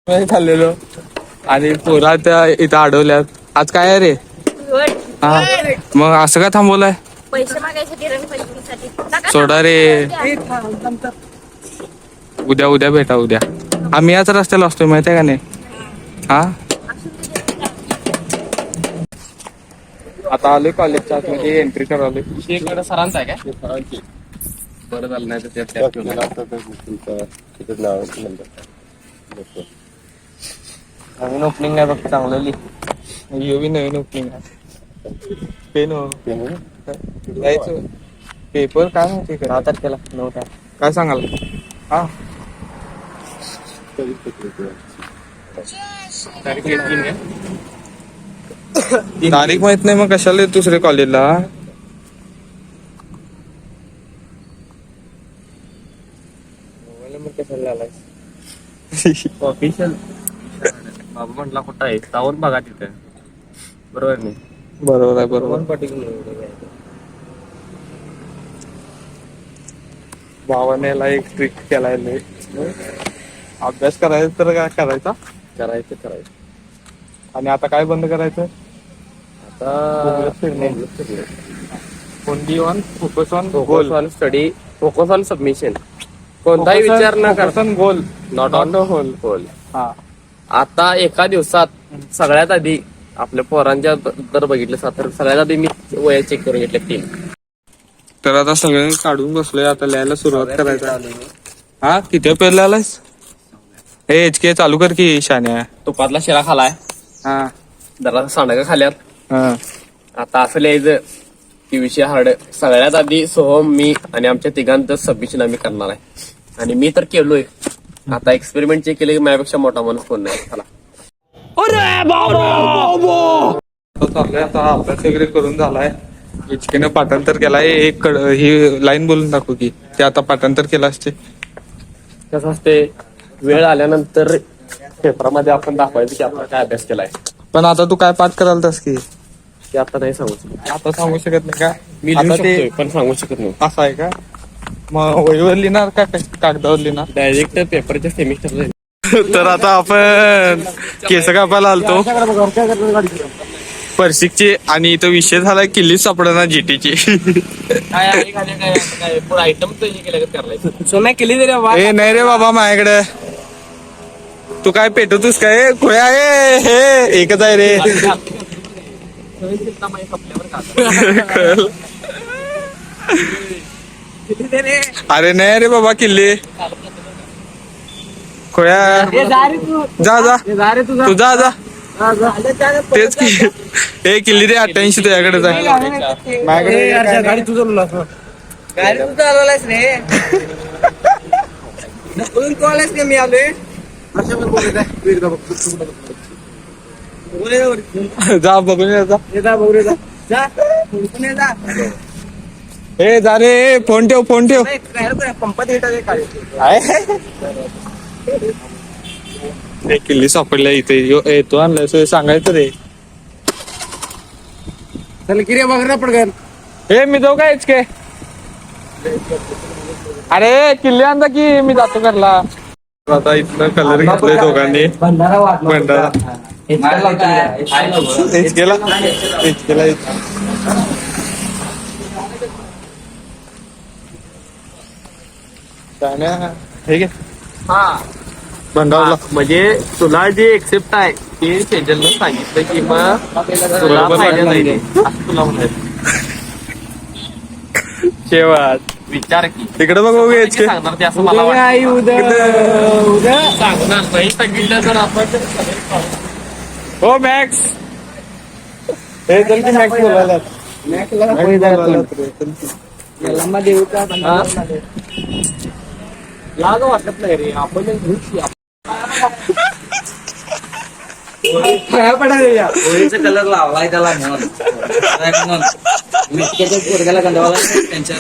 खाल्लेलो आणि पोरा त्या इथं अडवल्यात. आज काय आहे रे? हा मग असं काय थांबवलंय? पैसे मागायसाठी सोडा रे, उद्या भेटा उद्या. आम्ही याच रस्त्याला असतोय माहितीये का नाही? हा आता आलोय कॉलेजच्या आतमध्ये एंट्री करालोय. शेकडा सरांचा आहे काय? बरं झालं नाही तर त्यात नवीन ओपनिंग आहे बघ, चांगलं लिह. नवीन ओपनिंग आहे. पेन लिहायचं पेपर काय माहिती 10 तारखेला 9 काय सांगाल? हा तारीख माहित नाही मग कशाला दुसऱ्या कॉलेजला? कशाला ऑफिशियल बाबा म्हटला कुठं आहे जाऊन बघा तिथे. बरोबर नाही? बरोबर आहे बरोबर. भावानेला एक ट्रिक केलाय. अभ्यास करायचा तर काय करायचा? करायचं आणि आता काय बंद करायचं? आता only on focus on focus on study, focus on submission. कोणताही विचार न करता गोल नॉट ऑन होल होल. हा आता एका दिवसात सगळ्यात आधी आपल्या पोरांच्या जर बघितलं तर सगळ्यात आधी मी वया चेक करून घेतले 3. तर आता सगळे काढून बसलोय. आता लिहायला सुरुवात करायचा. हा किती पेरला आलास? हे HK चालू कर की शान्या. तुपातला शिरा खालाय, हा जरा सांडगं खाल्यात. हा आता असं लिहायचं की विषय हार्ड. सगळ्यात आधी सोहम, मी आणि आमच्या तिघांचं सबमिशन आम्ही करणार आहे. आणि मी तर केलोय. आता एक्सपेरिमेंट चेक केले की माझ्यापेक्षा मोठा माणूस कोण नाही. चला चाललंय आता अभ्यास वगैरे करून झालाय. HKनं पाठांतर केलाय. एक ही लाईन बोलून दाखवू की ते आता पाठांतर केलं असते. कसं असते, वेळ आल्यानंतर पेपरामध्ये आपण दाखवायचं की आपण काय अभ्यास केलाय. पण आता तू काय पाठ करायला तास की ते आता नाही सांगू शकत. आता सांगू शकत नाही का? मी आता लिहू ते शकतोय पण सांगू शकत नाही. असं आहे का? मग वहीवर लिहिणार का कागदावर लिहिणार? डायरेक्ट पेपरच्या सेमिस्टरला. तर आता आपण केस कापायला आलतो परशिकची. आणि इथं विषय झाला किल्ली सापडना GTची. काय आयटम केलं केली ए नाही रे बाबा माझ्याकडे. तू काय पेटवतोस काय? खोया आहे हे एकच आहे रे. अरे नाही रे बाबा किल्ली खोया. जा जा तू जा जा. तेच की हे किल्ली रे 88 तुझ्याकडेच आहे. माझ्याकडे गाडी तुझं गाडी तू चालवलायस रे. कॉलेज मी आलोय. जा बघून ये जा. ए जा रे. फोन ठेव पंपात किल्ली सापडल्या इथे. येतो आणलं सांगायचं रे. चल किरे बघ पडगन. हे मी जाऊ का HK? अरे किल्ली आणता की मी जातो घरला. आता इथनं कलर घेतलाय दोघांनी. भंडारा HK ला हे घे भंडारला. म्हणजे तुला जे एक्सेप्ट आहे ते सेजलनं सांगितलं की मग तुला फायदा नाही असं तुला म्हणायचं. शेवट विचार की तिकडे बघ बघू HK. सांगणार ते असं मला वाटतं. सांगणार नाही सांगितलं तर आपण हो मॅक्स. हे चल की मॅक्स बोलायला. लाज वाटत नाही रे. आपण होळीचा कलर लावलाय त्याला म्हणून पोरग्याला गंधवाला त्यांच्या